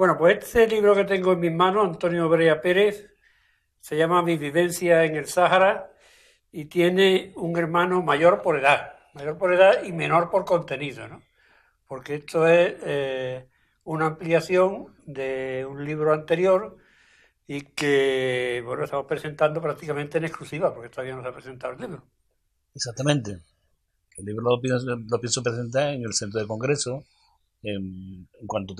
Bueno, pues este libro que tengo en mis manos, Antonio Brea Pérez, se llama Mi vivencia en el Sáhara y tiene un hermano mayor por edad y menor por contenido, ¿no? Porque esto es una ampliación de un libro anterior y que, bueno, estamos presentando prácticamente en exclusiva, porque todavía no se ha presentado el libro. Exactamente. El libro lo pienso presentar en el centro de congreso. Cuando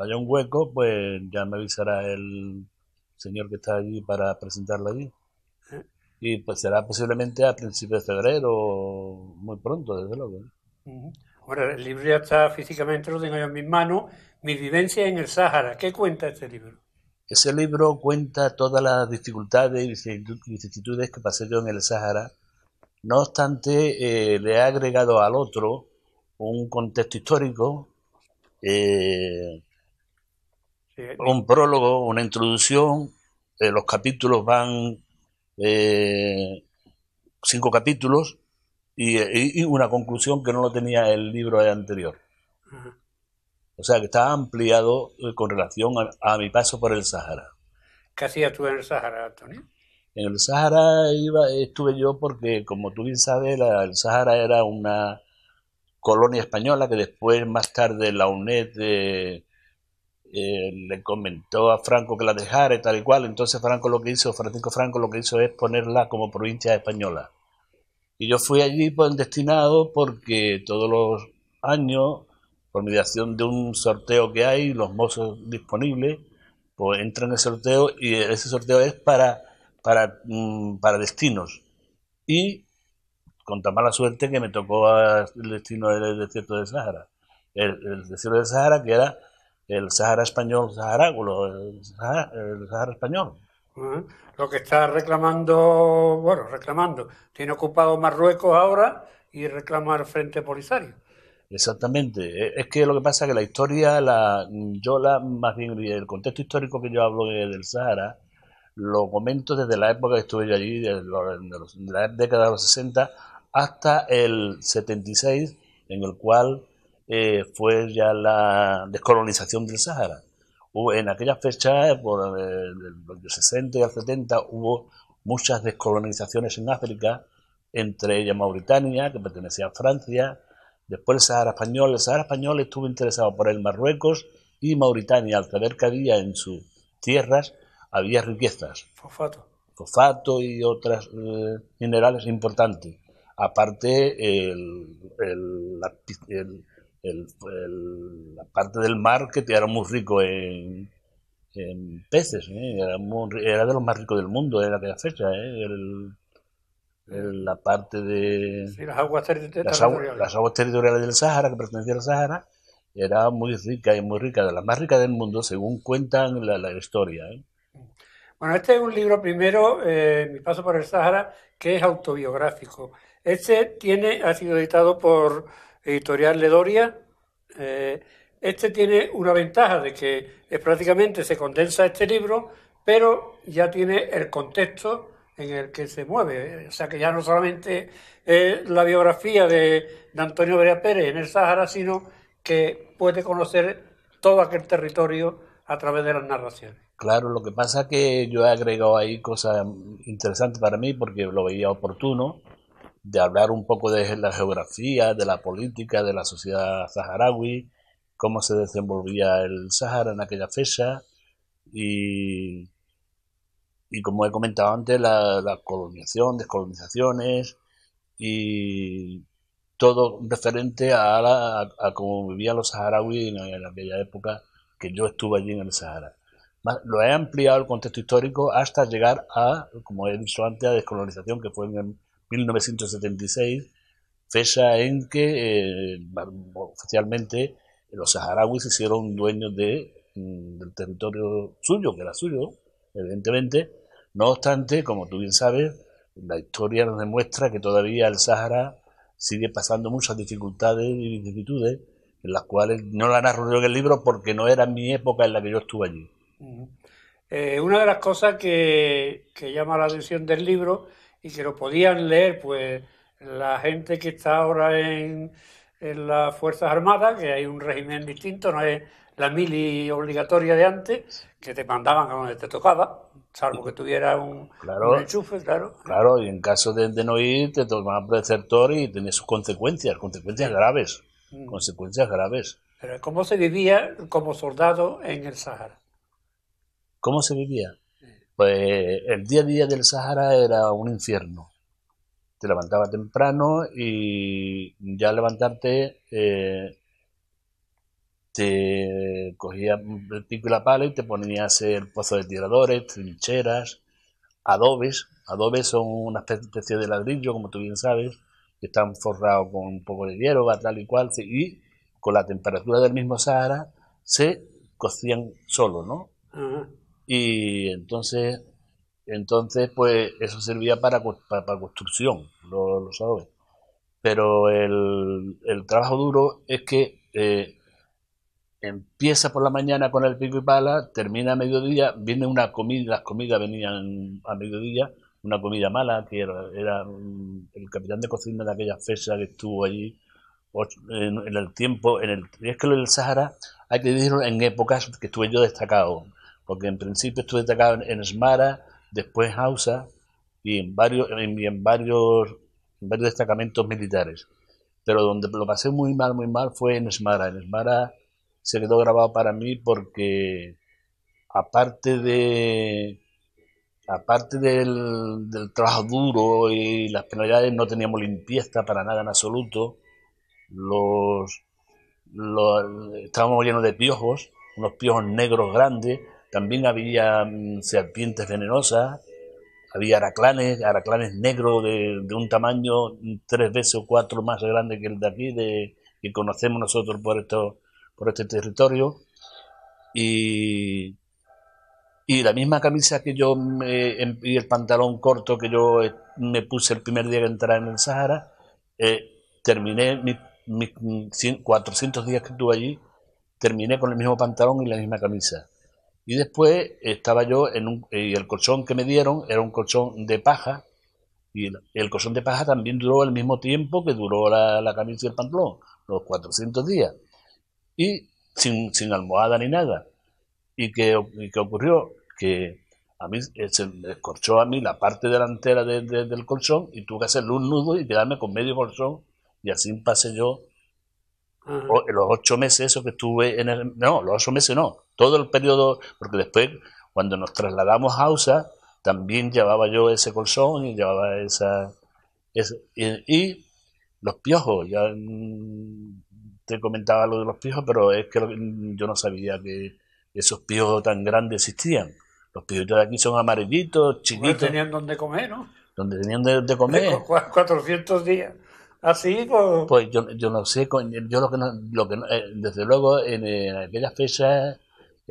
haya un hueco, pues ya me avisará el señor que está allí para presentarlo allí. ¿Eh? Y pues será posiblemente a principios de febrero, muy pronto, desde luego. Ujú. Bueno, el libro ya está físicamente, lo tengo yo en mis manos, Mi vivencia en el Sáhara. ¿Qué cuenta este libro? Ese libro cuenta todas las dificultades y vicisitudes que pasé yo en el Sáhara. No obstante, le he agregado al otro un contexto histórico, eh, Sí, un prólogo, una introducción. Los capítulos van, eh, 5 capítulos y una conclusión que no lo tenía el libro anterior. ajá. O sea que está ampliado con relación a mi paso por el Sahara. ¿Qué hacías tú en el Sáhara, Antonio? En el Sahara estuve yo porque, como tú bien sabes, el Sahara era una colonia española que después, más tarde, la UNED le comentó a Franco que la dejara y tal y cual. Entonces Francisco Franco lo que hizo es ponerla como provincia española. Y yo fui allí pues, destinado porque todos los años, por mediación de un sorteo que hay, los mozos disponibles, pues entran en el sorteo y ese sorteo es para destinos. Y con tan mala suerte que me tocó el destino del desierto del Sahara. El desierto del Sahara, que era el Sahara español, el Sahara español. Ajá. Lo que está reclamando, bueno, reclamando, tiene ocupado Marruecos ahora y reclama el Frente Polisario. Exactamente. Es que lo que pasa es que la historia, más bien el contexto histórico que yo hablo del Sahara, lo comento desde la época que estuve yo allí, de la década de los 60 hasta el 76, en el cual fue ya la descolonización del Sahara. En aquella fecha, por los 60 y el 70, hubo muchas descolonizaciones en África, entre ellas Mauritania, que pertenecía a Francia. Después el Sahara español estuvo interesado por el Marruecos y Mauritania, al saber que había en sus tierras había riquezas, Fosfato. fosfato y otras minerales importantes. Aparte, la parte del mar que era muy rico en peces, era de los más ricos del mundo en aquella fecha. La parte de Sí, las aguas territoriales. las aguas territoriales del Sahara, que pertenecía al Sahara, era muy rica, de las más ricas del mundo, según cuentan la historia. Bueno, este es un libro primero, Mi paso por el Sáhara, que es autobiográfico. Este ha sido editado por Editorial Ledoria. Eh, este tiene una ventaja de que prácticamente se condensa este libro, pero ya tiene el contexto en el que se mueve. O sea que ya no solamente es la biografía de Antonio Berea Pérez en el Sáhara, sino que puede conocer todo aquel territorio a través de las narraciones. Claro, lo que pasa es que yo he agregado ahí cosas interesantes para mí porque lo veía oportuno de hablar un poco de la geografía, de la política, de la sociedad saharaui, cómo se desenvolvía el Sahara en aquella fecha y, y como he comentado antes, la colonización, descolonizaciones y todo referente a cómo vivían los saharauis en aquella época que yo estuve allí en el Sahara. Lo he ampliado el contexto histórico hasta llegar a, como he dicho antes, a descolonización, que fue en el 1976, fecha en que oficialmente los saharauis se hicieron dueños del territorio suyo, que era suyo, evidentemente. No obstante, como tú bien sabes, la historia nos demuestra que todavía el Sahara sigue pasando muchas dificultades y vicisitudes, en las cuales no la narro yo en el libro porque no era mi época en la que yo estuve allí. Uh-huh. Una de las cosas que llama la atención del libro y que lo podían leer, pues la gente que está ahora en las Fuerzas Armadas, que hay un régimen distinto, no es la mili obligatoria de antes, que te mandaban a donde te tocaba, salvo que tuviera un Claro, enchufe, claro. claro, y en caso de no ir, te tomaban preceptor y tenía sus consecuencias, consecuencias Sí. graves, Mm. consecuencias graves. Pero ¿cómo se vivía como soldado en el Sahara? ¿Cómo se vivía? Pues el día a día del Sahara era un infierno. Te levantaba temprano y ya al levantarte te cogía el pico y la pala y te ponía a hacer pozos de tiradores, trincheras, adobes. Adobes son una especie de ladrillo, como tú bien sabes, que están forrados con un poco de hierba, tal y cual, y con la temperatura del mismo Sahara se cocían solos, ¿no? Ajá. Y entonces pues eso servía para construcción, los adobes. Pero el trabajo duro es que empieza por la mañana con el pico y pala, termina a mediodía, viene una comida, las comidas venían a mediodía, una comida mala, que era el capitán de cocina de aquella fecha que estuvo allí en el tiempo, es que el Sahara hay que dividirlo en épocas que estuve yo destacado, porque en principio estuve destacado en Esmara, después Hausa y en varios destacamentos militares. Pero donde lo pasé muy mal fue en Esmara. En Esmara se quedó grabado para mí porque aparte de aparte del trabajo duro y las penalidades, no teníamos limpieza para nada en absoluto. Los, Estábamos llenos de piojos, unos piojos negros grandes. También había serpientes venenosas, había araclanes negros de un tamaño 3 veces o 4 más grande que el de aquí, que conocemos nosotros por este territorio. Y, y la misma camisa que y el pantalón corto que yo me puse el primer día que entré en el Sahara, terminé mis 400 días que estuve allí, terminé con el mismo pantalón y la misma camisa. Y después estaba yo y el colchón que me dieron era un colchón de paja, y el colchón de paja también duró el mismo tiempo que duró la camisa y el pantalón, los 400 días, y sin almohada ni nada. ¿Y qué ocurrió? Que a mí se me escorchó a mí la parte delantera del colchón y tuve que hacerle un nudo y quedarme con medio colchón, y así pasé yo Ajá. los 8 meses eso que estuve no, los 8 meses no, todo el periodo, porque después cuando nos trasladamos a Hausa también llevaba yo ese colchón y llevaba y los piojos, ya te comentaba lo de los piojos, pero es que yo no sabía que esos piojos tan grandes existían. Los piojos de aquí son amarillitos, Pues chiquitos, tenían donde comer, ¿no? donde tenían de comer. 400 días. Así, pues, Pues yo no sé, yo desde luego en aquellas fechas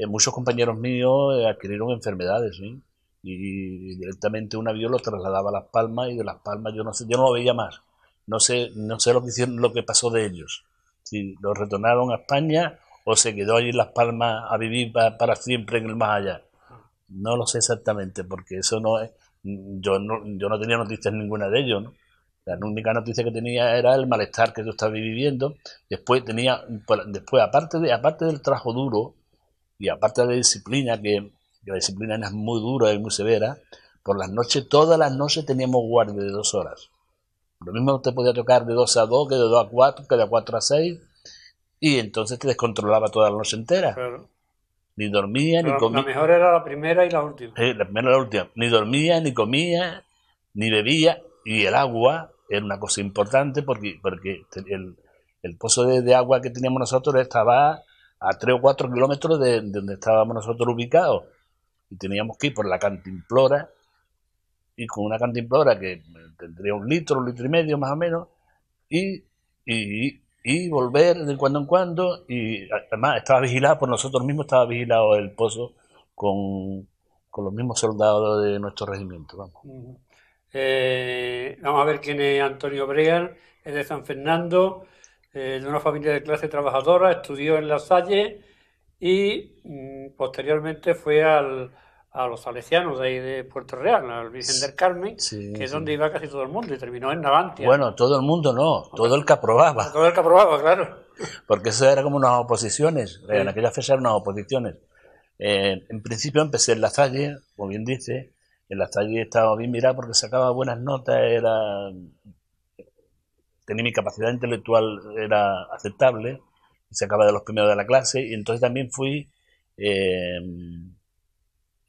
muchos compañeros míos adquirieron enfermedades, ¿sí? Y directamente un avión los trasladaba a Las Palmas y de Las Palmas yo no sé, yo no lo veía más. No sé lo que hicieron, lo que pasó de ellos. Si los retornaron a España o se quedó allí en Las Palmas a vivir para siempre en el más allá. No lo sé exactamente, porque eso no es, yo no tenía noticias ninguna de ellos, ¿no? La única noticia que tenía era el malestar que yo estaba viviendo. Después aparte del trabajo duro y aparte de la disciplina, que la disciplina es muy dura y muy severa, por las noches, todas las noches teníamos guardia de 2 horas. Lo mismo te podía tocar de 2 a 2, que de 2 a 4, que de 4 a 6, y entonces te descontrolaba toda la noche entera. claro. Ni dormía, ni La comía, mejor era la primera y la última. la primera y la última, ni dormía, ni comía, ni bebía, y el agua era una cosa importante porque el pozo de agua que teníamos nosotros estaba a 3 o 4 kilómetros de donde estábamos nosotros ubicados, y teníamos que ir por la cantimplora, y con una cantimplora que tendría un litro y medio más o menos, y, y volver de cuando en cuando, y además estaba vigilado por nosotros mismos, estaba vigilado el pozo con, con los mismos soldados de nuestro regimiento, vamos. Ujú. Vamos a ver quién es Antonio Brean, es de San Fernando, de una familia de clase trabajadora, estudió en La Salle y posteriormente fue a los salesianos de ahí de Puerto Real, al Virgen del Carmen, Sí, que es sí. donde iba casi todo el mundo, y terminó en Navantia. Bueno, todo el mundo no, todo el que aprobaba, Todo el que aprobaba, claro. porque eso era como unas oposiciones, en Sí. aquella fecha eran unas oposiciones. En principio empecé en La Salle, como bien dice, en La Salle estaba bien mirado porque sacaba buenas notas, tenía mi capacidad intelectual era aceptable, sacaba de los primeros de la clase, y entonces también fui eh,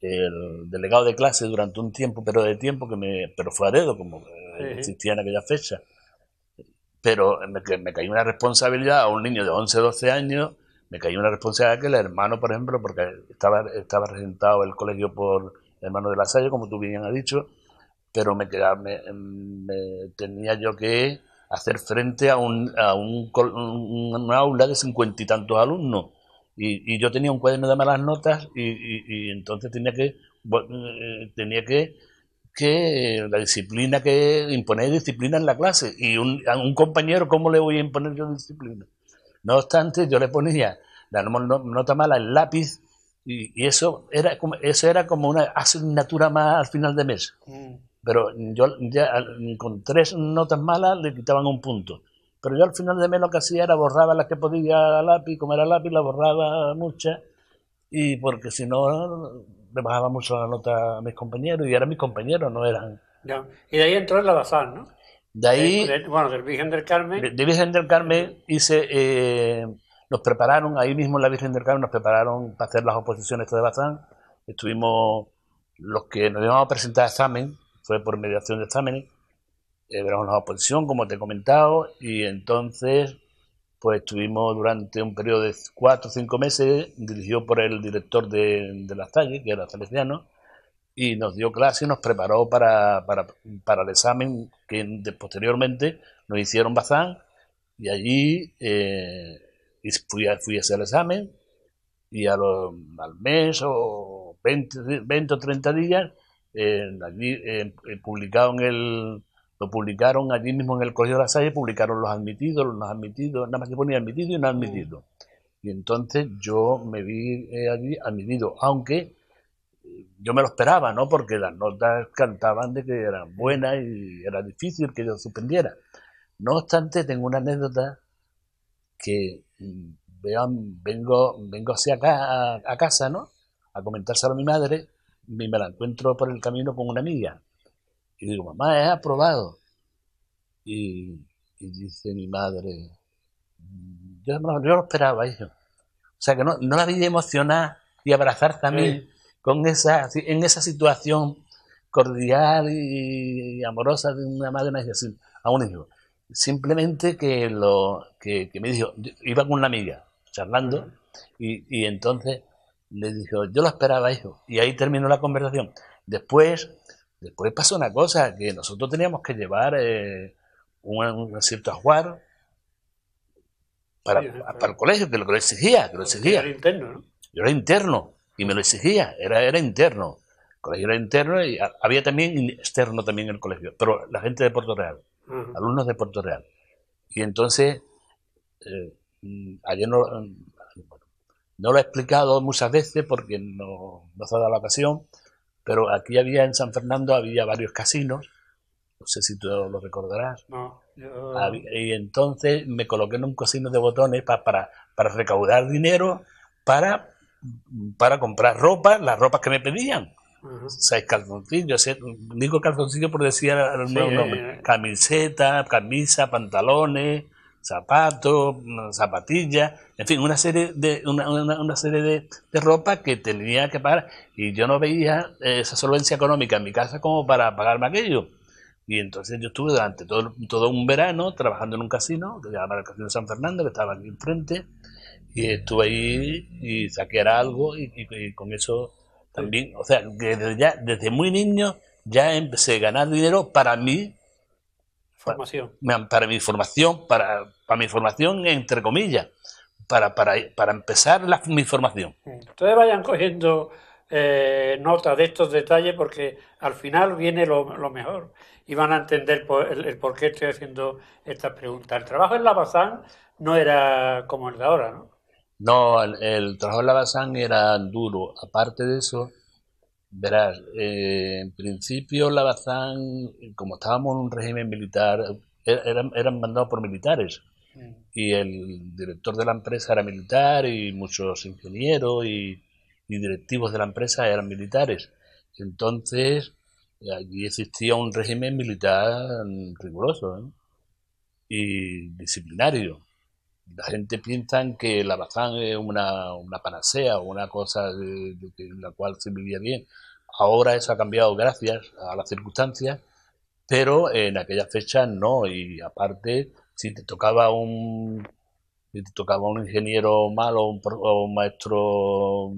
el delegado de clase durante un tiempo, pero fue a dedo, como existía en aquella fecha. Pero me cayó una responsabilidad a un niño de 11 o 12 años, me cayó una responsabilidad que el hermano, por ejemplo, porque estaba regentado el colegio por el hermano de La Salle, como tú bien has dicho, pero tenía yo que hacer frente a un aula de 50 y tantos alumnos. Y yo tenía un cuaderno de malas notas y entonces tenía que la disciplina, que imponer disciplina en la clase. Y a un compañero, ¿cómo le voy a imponer yo disciplina? No obstante, yo le ponía la nota mala en lápiz y eso era como una asignatura más al final de mes. Pero yo ya con 3 notas malas le quitaban un punto. Pero yo al final de mes lo que hacía era borraba las que podía a lápiz, como era lápiz, la borraba muchas, y porque si no le bajaba mucho la nota a mis compañeros, y eran mis compañeros, no eran. Ya. Y de ahí entró en la Bazán, ¿no? De ahí, Bueno, del Virgen del Carmen. de Virgen del Carmen, nos prepararon, ahí mismo en la Virgen del Carmen, nos prepararon para hacer las oposiciones de Bazán. Estuvimos, los que nos íbamos a presentar examen, fue por mediación de exámenes, éramos la oposición, como te he comentado, y entonces pues estuvimos durante un periodo de 4 o 5 meses, dirigido por el director de La Salle, que era salesiano, y nos dio clase y nos preparó para el examen que posteriormente nos hicieron Bazán, y allí fui a hacer el examen, y al mes o 20 o 30 días, allí lo publicaron allí mismo en el Colegio de La Salle, publicaron los admitidos, nada más que ponía admitido y no admitido. Y entonces yo me vi allí admitido, aunque yo me lo esperaba, ¿no? Porque las notas cantaban de que eran buenas y era difícil que yo suspendiera. No obstante, tengo una anécdota que vengo hacia acá a casa, ¿no? A comentárselo a mi madre, y me la encuentro por el camino con una amiga. Y digo, mamá, he aprobado. Y dice mi madre, yo lo esperaba, hijo. O sea, que no la vi emocionar y abrazar también en esa situación cordial y amorosa de una madre a un hijo. Simplemente que me dijo, iba con una amiga charlando, y entonces le dijo, yo lo esperaba, hijo. Y ahí terminó la conversación. Después pasó una cosa, que nosotros teníamos que llevar un cierto ajuar para el colegio, que lo exigía. Era interno, ¿no? Yo era interno y me lo exigía, era interno. El colegio era interno y había también externo también en el colegio, pero la gente de Puerto Real, alumnos de Puerto Real. Y entonces, ayer no lo he explicado muchas veces porque no se ha dado la ocasión, pero aquí en San Fernando había varios casinos, no sé si tú lo recordarás. No, Y entonces me coloqué en un casino de botones para recaudar dinero para comprar ropa, las ropas que me pedían. O sea, calzoncillos, digo calzoncillos por decir el nombre, camiseta, camisa, pantalones, zapatos, zapatillas, en fin, una serie de ropa que tenía que pagar, y yo no veía esa solvencia económica en mi casa como para pagarme aquello. Y entonces yo estuve durante todo un verano trabajando en un casino, que se llama el Casino San Fernando, que estaba aquí enfrente, y estuve ahí y saqué algo, y con eso también, o sea, que desde muy niño ya empecé a ganar dinero para mí, formación. para mi formación, para mi formación entre comillas, para empezar mi formación. Ustedes vayan cogiendo nota de estos detalles, porque al final viene lo mejor y van a entender el por qué estoy haciendo estas preguntas. El trabajo en la Bazán no era como el de ahora, ¿no? No, el trabajo en la Bazán era duro. Aparte de eso, Verás, en principio la Bazán, como estábamos en un régimen militar, eran mandados por militares. Y el director de la empresa era militar y muchos ingenieros y directivos de la empresa eran militares. Entonces, allí existía un régimen militar riguroso, ¿eh? Y disciplinario. La gente piensa que la Bazán es una panacea o una cosa de la cual se vivía bien. Ahora eso ha cambiado gracias a las circunstancias, pero en aquella fecha no. Y aparte, si te tocaba un ingeniero malo o un maestro,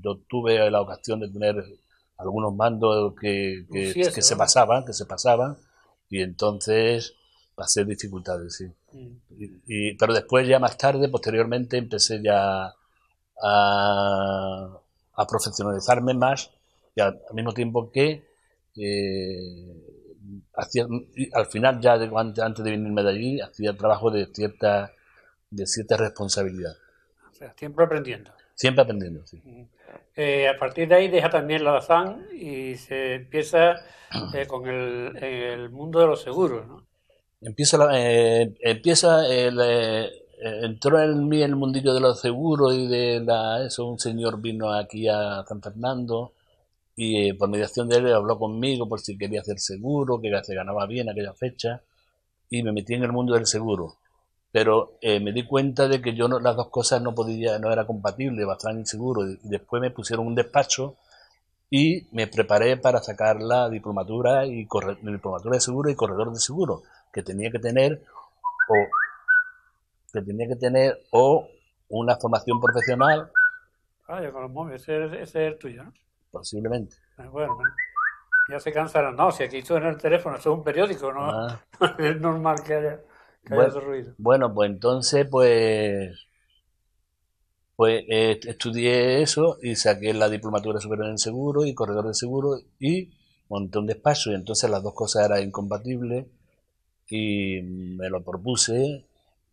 yo tuve la ocasión de tener algunos mandos Sí, eso, ¿no? que se pasaban, y entonces pasé dificultades, sí. Pero después ya más tarde, posteriormente, empecé ya a profesionalizarme más y al mismo tiempo que hacía, al final ya antes de venirme de allí hacía trabajo de cierta responsabilidad, O sea, siempre aprendiendo. siempre aprendiendo, sí. A partir de ahí deja también la Bazán y se empieza con el mundo de los seguros, ¿no? Entró en mí el mundillo de los seguros y eso. Un señor vino aquí a San Fernando y por mediación de él habló conmigo por si quería hacer seguro, que se ganaba bien aquella fecha, y me metí en el mundo del seguro. Pero me di cuenta de que yo las dos cosas no era compatible, Bazán y seguro. Y después me pusieron un despacho y me preparé para sacar la diplomatura de seguro y corredor de seguro, que tenía que tener o o una formación profesional, Vaya, con los móviles, ese es el tuyo, ¿no? posiblemente. Bueno, bueno, ya se cansarán. No, si aquí suena el teléfono, esto es un periódico, no Ah, es normal que haya bueno, ese ruido. bueno, pues entonces estudié eso y saqué la diplomatura superior en seguro y corredor de seguro y monté un despacho, y entonces las dos cosas eran incompatibles y me lo propuse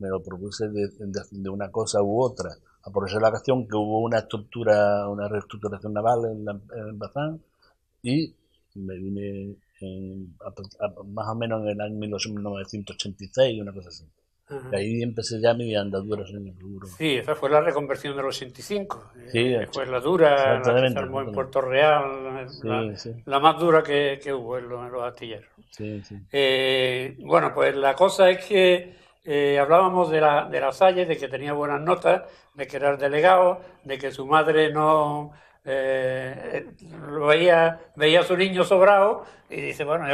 de una cosa u otra. Aproveché la ocasión que hubo una reestructuración naval en Bazán, y me vine más o menos en el año 1986, una cosa así. Y Ajá. ahí empecé ya mi andadura en el seguro. Sí, esa fue la reconversión del 85. Sí, Fue la dura, la que se exactamente, armó en exactamente. Puerto Real, Sí, sí, la más dura que hubo en los astilleros. sí, sí. Bueno, pues la cosa es que hablábamos de la Salle, de que tenía buenas notas, de que era el delegado, de que su madre no lo veía a su niño sobrado y dice, bueno,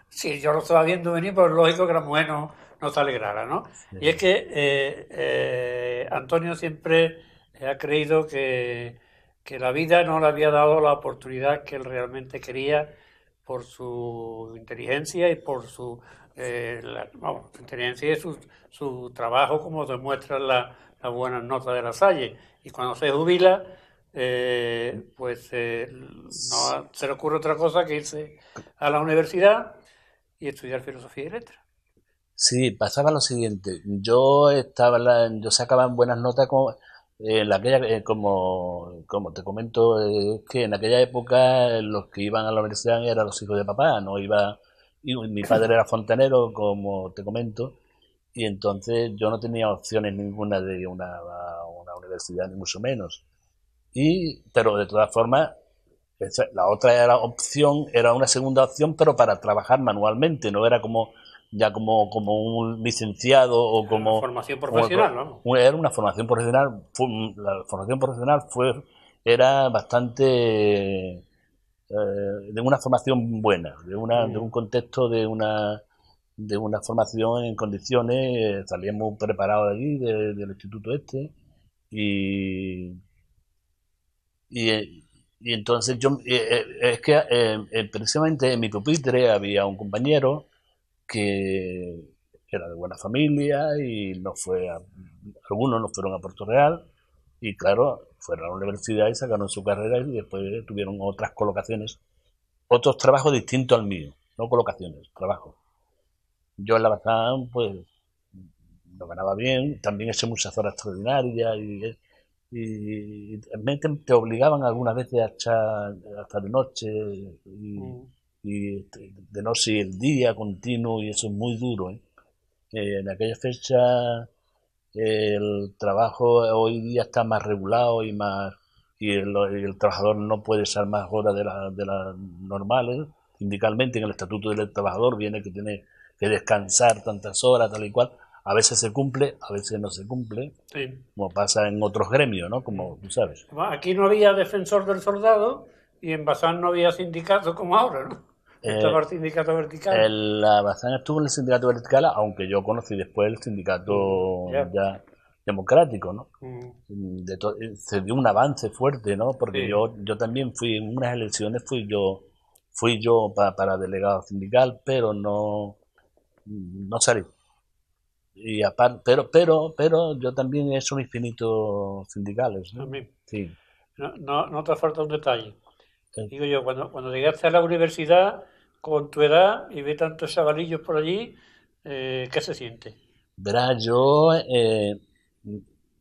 si yo lo estaba viendo venir, pues lógico que la mujer no se alegrara, ¿no? Y es Sí. que Antonio siempre ha creído que la vida no le había dado la oportunidad que él realmente quería por su inteligencia y por su inteligencia y su trabajo, como demuestran las buenas notas de la Salle. Y cuando se jubila, pues no se le ocurre otra cosa que irse a la universidad y estudiar filosofía y letras. Sí, pasaba lo siguiente. Yo sacaba buenas notas como te comento, que en aquella época los que iban a la universidad eran los hijos de papá, no iba, y mi padre era fontanero, como te comento, y entonces yo no tenía opciones ninguna de ir a una universidad, ni mucho menos. Pero de todas formas, la otra era una segunda opción, pero para trabajar manualmente, no era como un licenciado o Era una como, formación profesional, vamos. era una formación profesional. La formación profesional era bastante de una formación buena, de un contexto de una formación en condiciones. Salíamos preparados de allí, del instituto este, y y, y entonces es que precisamente en mi pupitre había un compañero que era de buena familia y algunos no fueron a Puerto Real, y claro, fueron a la universidad y sacaron su carrera y después tuvieron otras colocaciones, otros trabajos distintos al mío, no colocaciones, trabajos. Yo en la Bazán pues lo ganaba bien, también he hecho muchas horas extraordinarias y también te obligaban algunas veces a echar hasta de noche y de noche y el día continuo, y eso es muy duro, ¿eh? En aquella fecha el trabajo hoy día está más regulado y el trabajador no puede estar más horas de las normales. Sindicalmente en el Estatuto del Trabajador viene que tiene que descansar tantas horas, tal y cual. A veces se cumple, a veces no se cumple, Sí. como pasa en otros gremios, ¿no? Como tú sabes. Aquí no había defensor del soldado y en Bazán no había sindicato como ahora, ¿no? Estaba el sindicato vertical. La Bazán estuvo en el sindicato vertical, aunque yo conocí después el sindicato ya democrático, ¿no? Se dio un avance fuerte, ¿no? Porque Sí. yo también fui en unas elecciones, fui yo para delegado sindical, pero no salí. Y aparte, pero yo también he hecho mis pinitos sindicales, ¿no? También. Sí. No te falta un detalle. Eh, Digo yo, cuando llegaste a la universidad con tu edad y ve tantos chavalillos por allí, ¿qué se siente? Verás,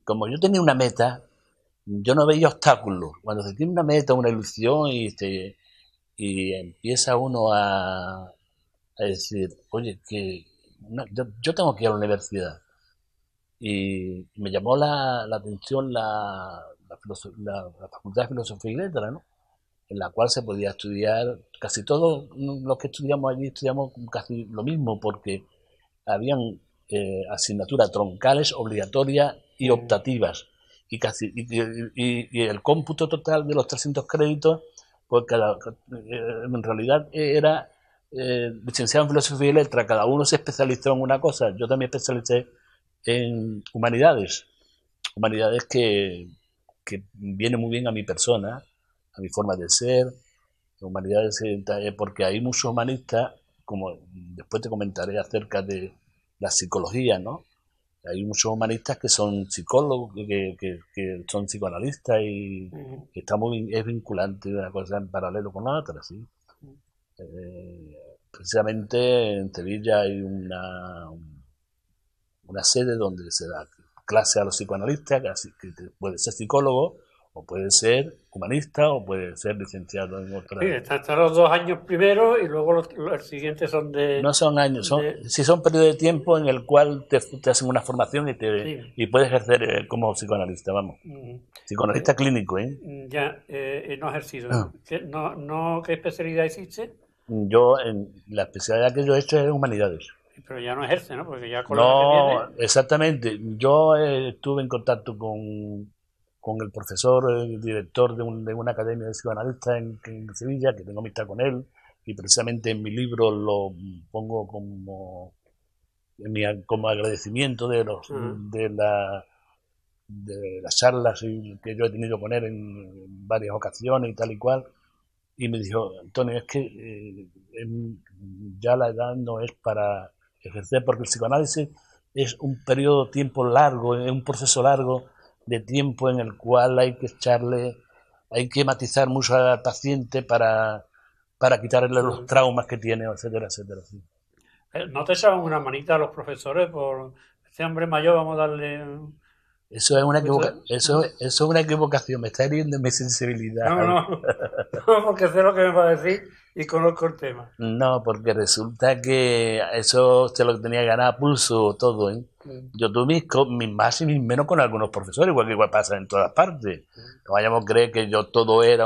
como yo tenía una meta, yo no veía obstáculos. Cuando se tiene una meta, una ilusión y empieza uno a decir, oye, yo tengo que ir a la universidad. Y me llamó la atención la Facultad de Filosofía y Letras, ¿no? En la cual se podía estudiar, casi todos los que estudiamos allí estudiamos casi lo mismo, porque habían asignaturas troncales, obligatorias y optativas. Y el cómputo total de los 300 créditos, pues en realidad era licenciado en filosofía y letras, cada uno se especializó en una cosa. Yo también especialicé en humanidades que viene muy bien a mi persona, a mi forma de ser, humanidades, porque hay muchos humanistas, como después te comentaré acerca de la psicología, ¿no? Hay muchos humanistas que son psicólogos, que son psicoanalistas y que es vinculante una cosa en paralelo con la otra, ¿sí? Precisamente en Sevilla hay una sede donde se da clase a los psicoanalistas, que puede ser psicólogo, o puede ser humanista, o puede ser licenciado en otra. Sí, están los 2 años primero y luego los siguientes son de... No son años, si son periodos de tiempo en el cual te hacen una formación y puedes ejercer como psicoanalista, vamos. Psicoanalista clínico, ¿eh? Ya, no ejercido. ¿Qué especialidad hiciste? Yo, la especialidad que yo he hecho es humanidades. Pero ya no ejerce, ¿no? Porque ya con la que No, exactamente. Yo estuve en contacto con el profesor, el director de una academia de psicoanalistas en Sevilla, que tengo amistad con él, y precisamente en mi libro lo pongo como agradecimiento de las charlas que yo he tenido con él en varias ocasiones y tal y cual. Y me dijo, Antonio, es que ya la edad no es para ejercer, porque el psicoanálisis es un periodo de tiempo largo, es un proceso largo de tiempo en el cual hay que matizar mucho al paciente para quitarle los traumas que tiene, etcétera, etcétera. Sí. ¿No te echaban una manita a los profesores por este hombre mayor, vamos a darle... Eso es una equivocación, me está hiriendo mi sensibilidad. No, porque sé lo que me va a decir y conozco el tema. No, porque resulta que eso se lo tenía ganado a pulso todo, ¿eh? Yo tuve mis más y mis menos con algunos profesores, igual pasa en todas partes. No vayamos a creer que todo era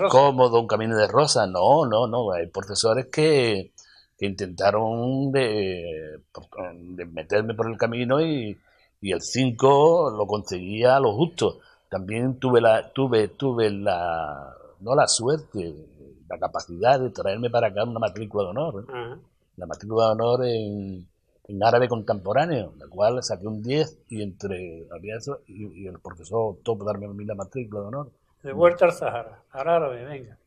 cómodo, un camino de rosa. No. Hay profesores que intentaron de meterme por el camino y el 5 lo conseguía a lo justo. También tuve no la suerte, la capacidad de traerme para acá una matrícula de honor. La matrícula de honor en árabe contemporáneo, la cual saqué un 10 y y el profesor optó por darme a mí la matrícula de honor. De vuelta al Sahara, al árabe, venga.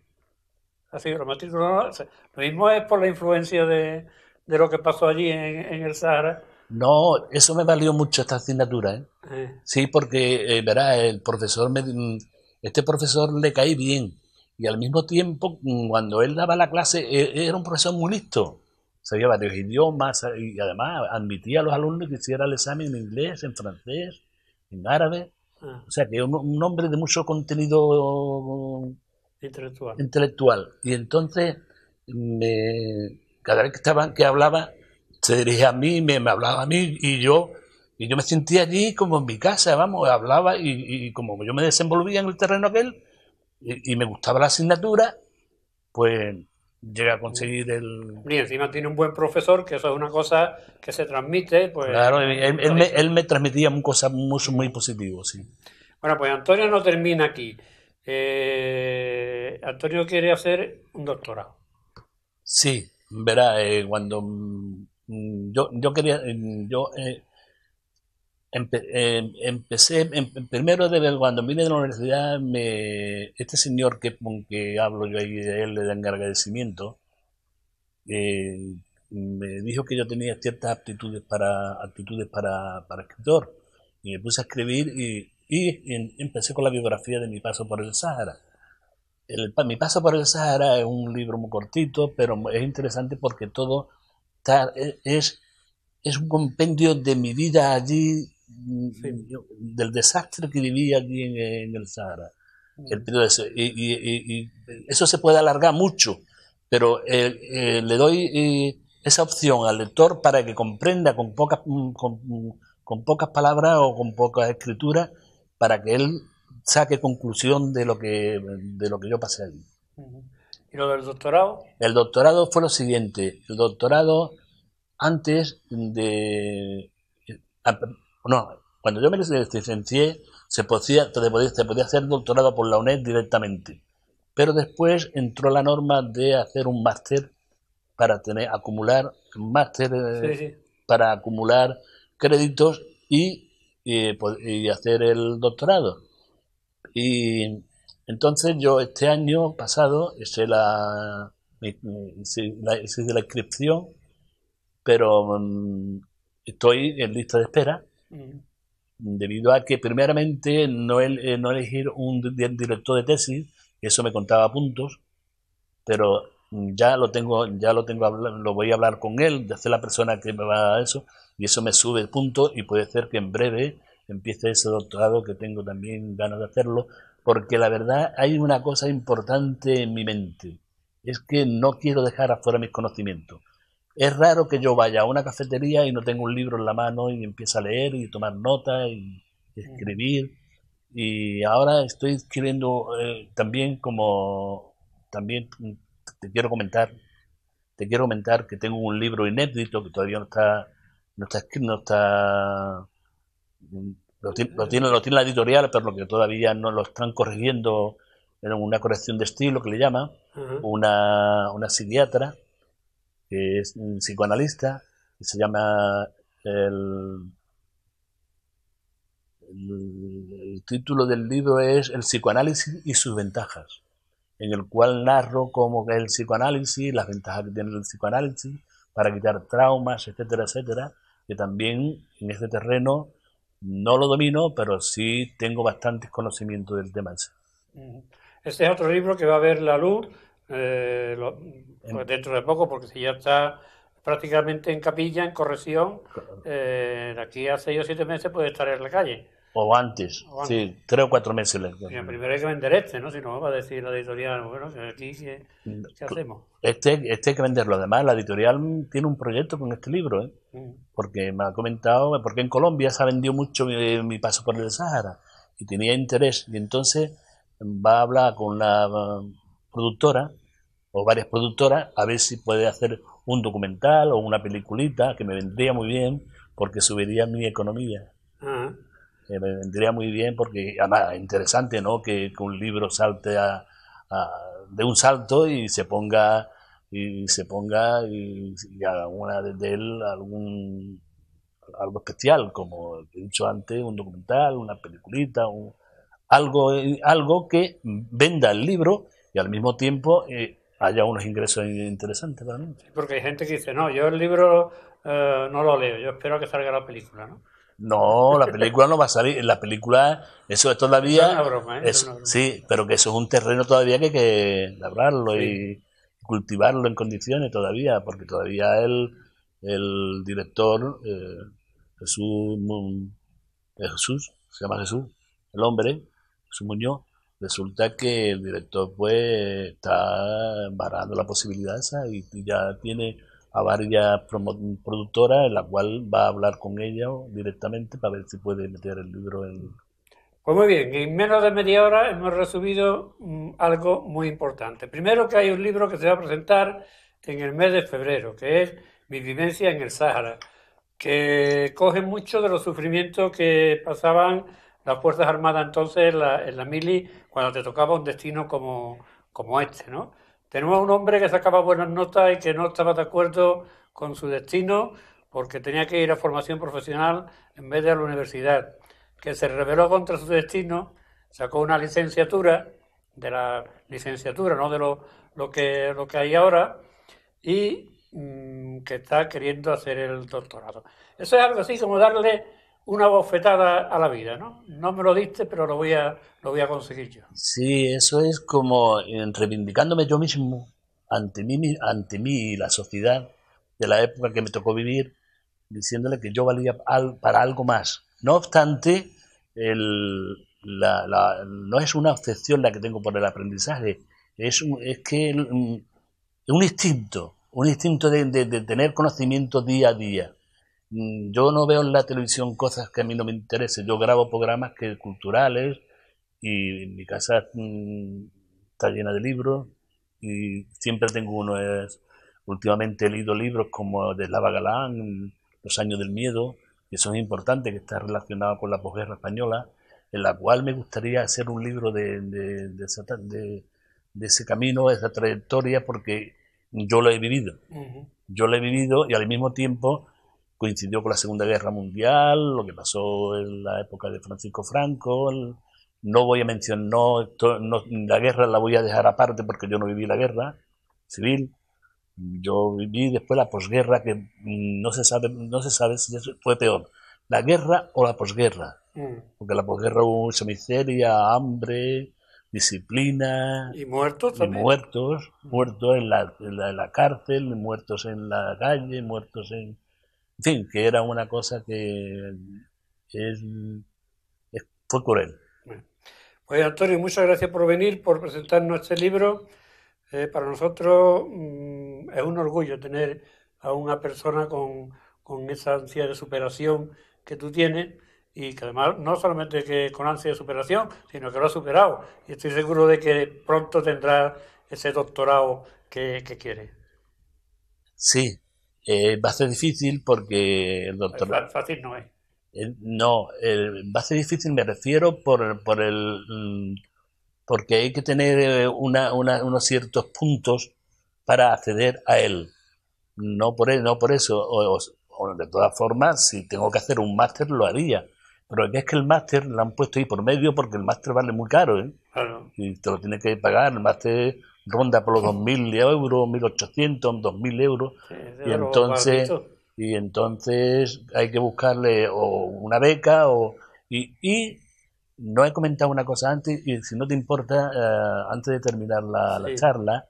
Así, la matrícula de honor. Lo mismo es por la influencia de lo que pasó allí en el Sahara. No, eso me valió mucho esta asignatura, ¿eh? Sí, porque, verá, este profesor le caí bien y al mismo tiempo, cuando él daba la clase, era un profesor muy listo sabía varios idiomas y además admitía a los alumnos que hiciera el examen en inglés, en francés, en árabe. O sea, que un hombre de mucho contenido intelectual. Y entonces, cada vez que hablaba, se dirigía a mí, me hablaba a mí, y yo me sentía allí como en mi casa, vamos, hablaba y como yo me desenvolvía en el terreno aquel y me gustaba la asignatura, pues llegué a conseguir el... Y encima tiene un buen profesor, que eso es una cosa que se transmite. Pues, claro, él me transmitía cosas muy positivas, sí. Bueno, pues Antonio no termina aquí. Antonio quiere hacer un doctorado. Sí, verá, cuando yo quería, empecé, primero cuando vine de la universidad, este señor con que hablo yo ahí de él, de agradecimiento, me dijo que yo tenía ciertas aptitudes para escritor, y me puse a escribir y empecé con la biografía de mi paso por el Sáhara. Mi paso por el Sáhara es un libro muy cortito, pero es interesante porque todo es un compendio de mi vida allí, sí, del desastre que viví allí en el Sáhara. El periodo y eso se puede alargar mucho, pero le doy esa opción al lector para que comprenda con pocas palabras o con pocas escrituras, para que él saque conclusión de lo que yo pasé allí. ¿Y lo del doctorado? El doctorado fue lo siguiente. El doctorado, antes de... No, cuando yo me licencié, se podía hacer doctorado por la UNED directamente. Pero después entró la norma de hacer un máster para acumular para acumular créditos y hacer el doctorado. Y entonces yo este año pasado hice la inscripción, pero estoy en lista de espera, debido a que primeramente no elegir un director de tesis, eso me contaba puntos, pero ya lo voy a hablar con él, de ser la persona que me va a eso, y eso me sube puntos, y puede ser que en breve empiece ese doctorado, que tengo también ganas de hacerlo, porque la verdad hay una cosa importante en mi mente, es que no quiero dejar afuera mis conocimientos. Es raro que yo vaya a una cafetería y no tenga un libro en la mano y empiece a leer y tomar notas y escribir, y ahora estoy escribiendo también te quiero comentar que tengo un libro inédito que todavía lo tiene la editorial, pero que todavía no lo están corrigiendo, en una corrección de estilo que le llama, una psiquiatra que es un psicoanalista, que se llama el título del libro es El psicoanálisis y sus ventajas, en el cual narro cómo es el psicoanálisis, las ventajas que tiene el psicoanálisis para quitar traumas, etcétera, etcétera, que también en este terreno no lo domino, pero sí tengo bastantes conocimientos del tema ese. Este es otro libro que va a ver la luz dentro de poco, porque si ya está prácticamente en capilla, en corrección, de aquí a 6 o 7 meses puede estar en la calle. O antes, sí, 3 o 4 meses. Primero hay que vender ¿no? Si no, va a decir la editorial, bueno, aquí ¿qué hacemos? Este hay que venderlo. Además, la editorial tiene un proyecto con este libro, porque me ha comentado, porque en Colombia se ha vendido mucho mi paso por el Sáhara, y tenía interés, y entonces va a hablar con una productora, o varias productoras, a ver si puede hacer un documental o una peliculita, que me vendría muy bien, porque subiría mi economía. Me vendría muy bien, porque además es interesante, ¿no?, que un libro salte de un salto y se ponga y haga una de él algo especial, como he dicho antes, un documental, una peliculita, algo que venda el libro y al mismo tiempo haya unos ingresos interesantes para mí. Sí, porque hay gente que dice, no, yo el libro no lo leo, yo espero que salga la película, ¿no? No, la película no va a salir. La película, eso es todavía... Eso es una broma, ¿eh? Sí, pero que eso es un terreno todavía que hay que labrarlo. Sí. Y cultivarlo en condiciones todavía, porque todavía el director, Jesús, Jesús, se llama Jesús, el hombre, Jesús Muñoz, resulta que el director pues está barajando la posibilidad esa y ya tiene a varias productoras en la cual va a hablar con ella directamente para ver si puede meter el libro en... Pues muy bien, en menos de media hora hemos resumido algo muy importante. Primero, que hay un libro que se va a presentar en el mes de febrero, que es Mi vivencia en el Sáhara, que coge mucho de los sufrimientos que pasaban las Fuerzas Armadas entonces en la mili cuando te tocaba un destino como este, ¿no? Tenemos un hombre que sacaba buenas notas y que no estaba de acuerdo con su destino porque tenía que ir a formación profesional en vez de a la universidad, que se rebeló contra su destino, sacó una licenciatura, de la licenciatura, no de lo que hay ahora, y que está queriendo hacer el doctorado. Eso es algo así como darle una bofetada a la vida, ¿no? No me lo diste, pero lo voy a conseguir yo. Sí, eso es como reivindicándome yo mismo ante mí y la sociedad de la época que me tocó vivir, diciéndole que yo valía para algo más. No obstante, no es una obsesión la que tengo por el aprendizaje, es que un instinto de tener conocimiento día a día. Yo no veo en la televisión cosas que a mí no me interesen, yo grabo programas culturales y mi casa está llena de libros y siempre tengo uno. Últimamente he leído libros como de Slava Galán, Los años del miedo, que son importantes, que está relacionado con la posguerra española, en la cual me gustaría hacer un libro de ese camino, de esa trayectoria, porque yo lo he vivido. Yo lo he vivido y al mismo tiempo coincidió con la Segunda Guerra Mundial, lo que pasó en la época de Francisco Franco. No voy a mencionar, la guerra la voy a dejar aparte porque yo no viví la guerra civil. Yo viví después la posguerra, que no se sabe si fue peor, la guerra o la posguerra. Porque la posguerra hubo mucha miseria, hambre, disciplina. Y muertos también. Muertos en la cárcel, muertos en la calle, muertos en fin, que era una cosa que fue cruel. Pues Antonio, muchas gracias por venir, por presentarnos este libro. Para nosotros es un orgullo tener a una persona con esa ansia de superación que tú tienes y que además no solamente que con ansia de superación, sino que lo ha superado. Y estoy seguro de que pronto tendrá ese doctorado que quiere. Sí, va a ser difícil porque el doctorado... Fácil no es. No, va a ser difícil, me refiero porque hay que tener unos ciertos puntos para acceder a él. No por eso. O de todas formas, si tengo que hacer un máster, lo haría. Pero es que el máster lo han puesto ahí por medio porque el máster vale muy caro, ¿eh? Claro. Y te lo tienes que pagar. El máster ronda por los 2.000 euros, 1.800, 2.000 euros. Sí, y entonces hay que buscarle o una beca y no he comentado una cosa antes, y si no te importa, antes de terminar la charla,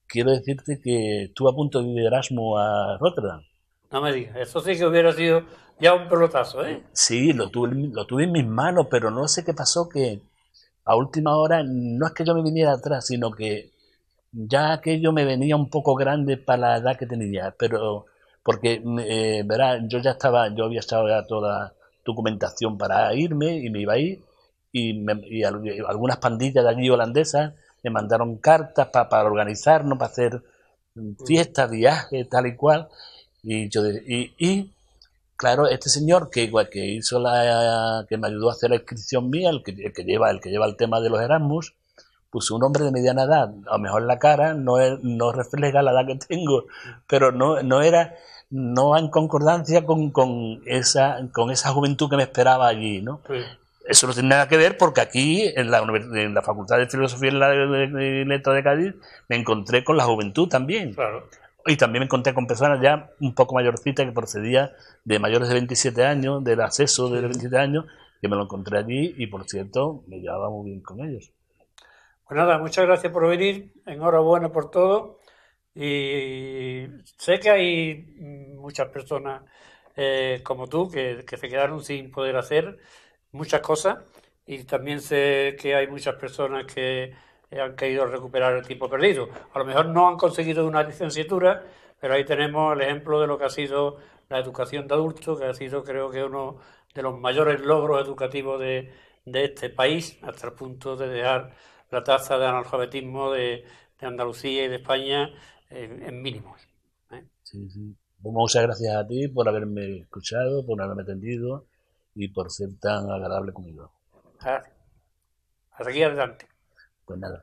quiero decirte que estuve a punto de ir de Erasmus a Rotterdam. No me digas, eso sí que hubiera sido ya un pelotazo, ¿eh? Sí, lo tuve en mis manos, pero no sé qué pasó, que a última hora no es que yo me viniera atrás, sino que ya aquello me venía un poco grande para la edad que tenía, pero porque, verás, yo había echado ya toda documentación para irme y me iba a ir, y algunas pandillas de allí holandesas me mandaron cartas para organizarnos, para hacer fiestas, viajes, tal y cual, y claro, este señor que hizo que me ayudó a hacer la inscripción mía, el que lleva el tema de los Erasmus, puso un hombre de mediana edad, a lo mejor la cara no refleja la edad que tengo, pero no va en concordancia con esa juventud que me esperaba allí, ¿no? Sí. Eso no tiene nada que ver porque aquí, en la Facultad de Filosofía y Letras de Cádiz, me encontré con la juventud también. Claro. Y también me encontré con personas ya un poco mayorcitas que procedían de mayores de 27 años, del acceso de 27 años, que me lo encontré allí y, por cierto, me llevaba muy bien con ellos. Pues nada, muchas gracias por venir, enhorabuena por todo Y sé que hay muchas personas como tú que se quedaron sin poder hacer muchas cosas y también sé que hay muchas personas que han querido recuperar el tiempo perdido. A lo mejor no han conseguido una licenciatura, pero ahí tenemos el ejemplo de lo que ha sido la educación de adultos, que ha sido creo que uno de los mayores logros educativos de este país, hasta el punto de dejar la tasa de analfabetismo de Andalucía y de España en mínimos. ¿Eh? Sí, sí. Pues muchas gracias a ti por haberme escuchado, por haberme atendido y por ser tan agradable conmigo. A seguir adelante. Pues nada.